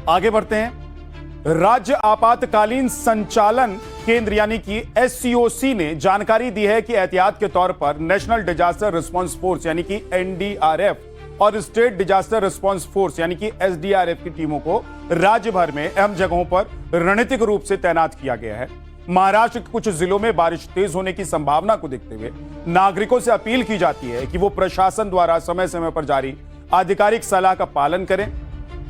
आगे बढ़ते हैं। राज्य आपातकालीन संचालन केंद्र यानी कि एससीओसी ने जानकारी दी है कि एहतियात के तौर पर नेशनल डिजास्टर रिस्पांस फोर्स यानी कि एनडीआरएफ और स्टेट डिजास्टर रिस्पांस फोर्स यानी कि एसडीआरएफ की टीमों को राज्य भर में अहम जगहों पर रणनीतिक रूप से तैनात किया गया है। महाराष्ट्र के कुछ जिलों में बारिश तेज होने की संभावना को देखते हुए नागरिकों से अपील की जाती है कि वो प्रशासन द्वारा समय समय पर जारी आधिकारिक सलाह का पालन करें।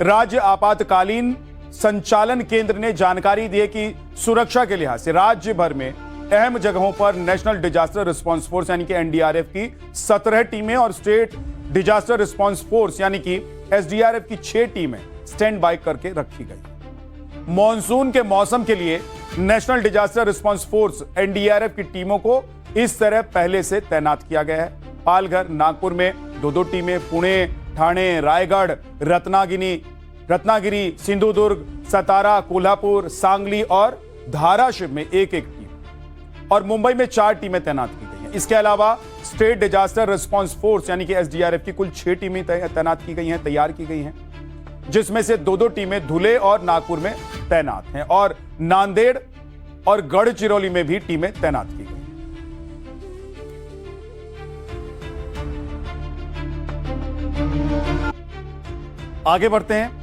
राज्य आपातकालीन संचालन केंद्र ने जानकारी दी है कि सुरक्षा के लिहाज से राज्य भर में अहम जगहों पर नेशनल डिजास्टर रिस्पांस फोर्स यानी कि एनडीआरएफ की 17 टीमें और स्टेट डिजास्टर रिस्पांस फोर्स यानी कि एसडीआरएफ की 6 टीमें स्टैंड बाय करके रखी गई। मॉनसून के मौसम के लिए national disaster response force NDRF की टीमों को इस तरह पहले से तैनात किया गया है। पालघर, नागपुर में 2-2 टीमें, पुणे, ठाणे, रायगढ़, रत्नागिरी, सिंधुदुर्ग, सतारा, कोल्हापुर, सांगली और धाराशिव में 1-1 टीम और मुंबई में 4 टीमें तैनात की गई हैं। इसके अलावा स्टेट डिजास्टर रिस्पांस फोर्स यानी कि एसडीआरएफ की कुल 6 टीमें तैनात की गई हैं, तैयार की गई हैं, जिसमें से 2-2 टीमें धुले और नागपुर में तैनात हैं और नांदेड़ और गढ़चिरौली में भी टीमें तैनात की गई। आगे बढ़ते हैं।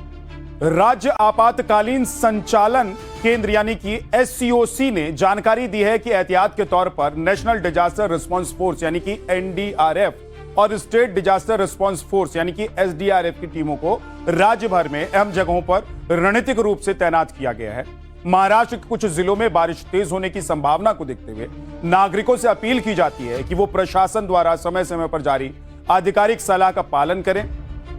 राज्य आपातकालीन संचालन केंद्र यानी कि एससीओसी ने जानकारी दी है कि एहतियात के तौर पर नेशनल डिजास्टर रिस्पांस फोर्स यानी कि एनडीआरएफ और स्टेट डिजास्टर रिस्पांस फोर्स यानी कि एसडीआरएफ की टीमों को राज्य भर में अहम जगहों पर रणनीतिक रूप से तैनात किया गया है। महाराष्ट्र के कुछ जिलों में बारिश तेज होने की संभावना को देखते हुए नागरिकों से अपील की जाती है कि वो प्रशासन द्वारा समय समय पर जारी आधिकारिक सलाह का पालन करें।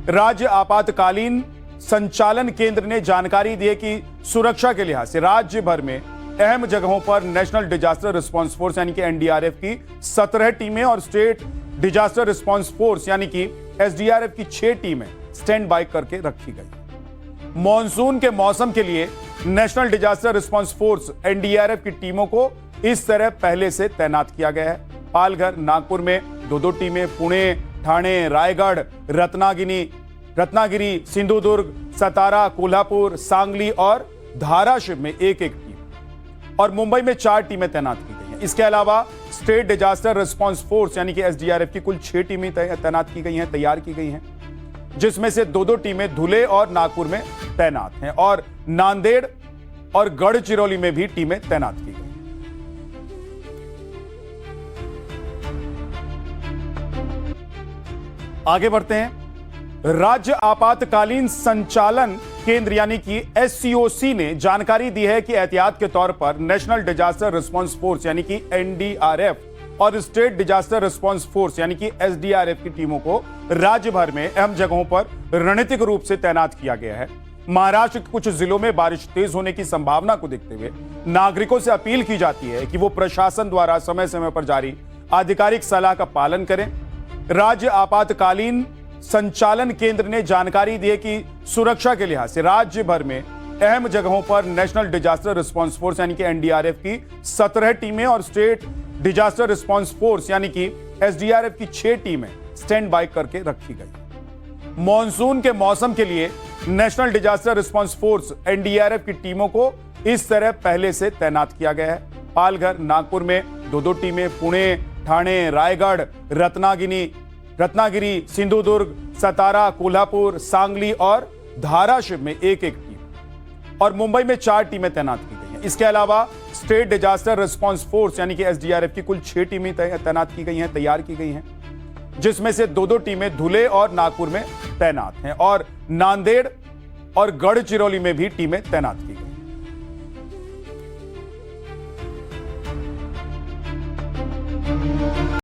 राज्य आपातकालीन संचालन केंद्र ने जानकारी दी है कि सुरक्षा के लिहाज से राज्य भर में अहम जगहों पर नेशनल डिजास्टर रिस्पांस फोर्स यानी कि एनडीआरएफ की 17 टीमें और स्टेट डिजास्टर रिस्पांस फोर्स यानी कि एसडीआरएफ की 6 टीमें स्टैंड बाय करके रखी गई। मॉनसून के मौसम के लिए national disaster response force NDRF की टीमों को इस तरह पहले से तैनात किया गया है। पालघर, नागपुर में 2-2 टीमें, पुणे, ठाणे, रायगढ़, रत्नागिरी, सिंधुदुर्ग, सतारा, कोल्हापुर, सांगली और धाराशिव में 1-1 टीम और मुंबई में 4 टीमें तैनात की गई हैं। इसके अलावा स्टेट डिजास्टर रिस्पांस फोर्स यानी कि एसडीआरएफ की कुल 6 टीमें तैनात की गई हैं, तैयार की गई हैं, जिसमें से 2-2 टीमें धुले और नागपुर में तैनात हैं और नांदेड़ और गढ़चिरौली में भी टीमें तैनात की गई। आगे बढ़ते हैं। राज्य आपातकालीन संचालन केंद्र यानी कि एससीओसी ने जानकारी दी है कि एहतियात के तौर पर नेशनल डिजास्टर रिस्पांस फोर्स यानी कि एनडीआरएफ और स्टेट डिजास्टर रिस्पांस फोर्स यानी कि एसडीआरएफ की टीमों को राज्य भर में अहम जगहों पर रणनीतिक रूप से तैनात किया गया है। महाराष्ट्र के कुछ जिलों में बारिश तेज होने की संभावना को देखते हुए नागरिकों से अपील की जाती है कि वो प्रशासन द्वारा समय समय पर जारी आधिकारिक सलाह का पालन करें। राज्य आपातकालीन संचालन केंद्र ने जानकारी दी है कि सुरक्षा के लिहाज से राज्य भर में अहम जगहों पर नेशनल डिजास्टर रिस्पांस फोर्स यानी कि एनडीआरएफ की 17 टीमें और स्टेट डिजास्टर रिस्पांस फोर्स यानी कि एसडीआरएफ की 6 टीमें स्टैंड बाय करके रखी गई। मॉनसून के मौसम के लिए national disaster response force NDRF की टीमों को इस तरह पहले से तैनात किया गया है। पालघर, नागपुर में 2-2 टीमें, पुणे, ठाणे, रायगढ़, रत्नागिरी, सिंधुदुर्ग, सतारा, कोल्हापुर, सांगली और धाराशिव में 1-1 टीम और मुंबई में 4 टीमें तैनात की गई हैं। इसके अलावा स्टेट डिजास्टर रिस्पांस फोर्स यानी कि एसडीआरएफ की कुल 6 टीमें तैनात की गई हैं, तैयार की गई हैं, जिसमें से 2-2 टीमें धुले और नागपुर में तैनात हैं और नांदेड़ और गढ़चिरौली में भी टीमें तैनात की गई।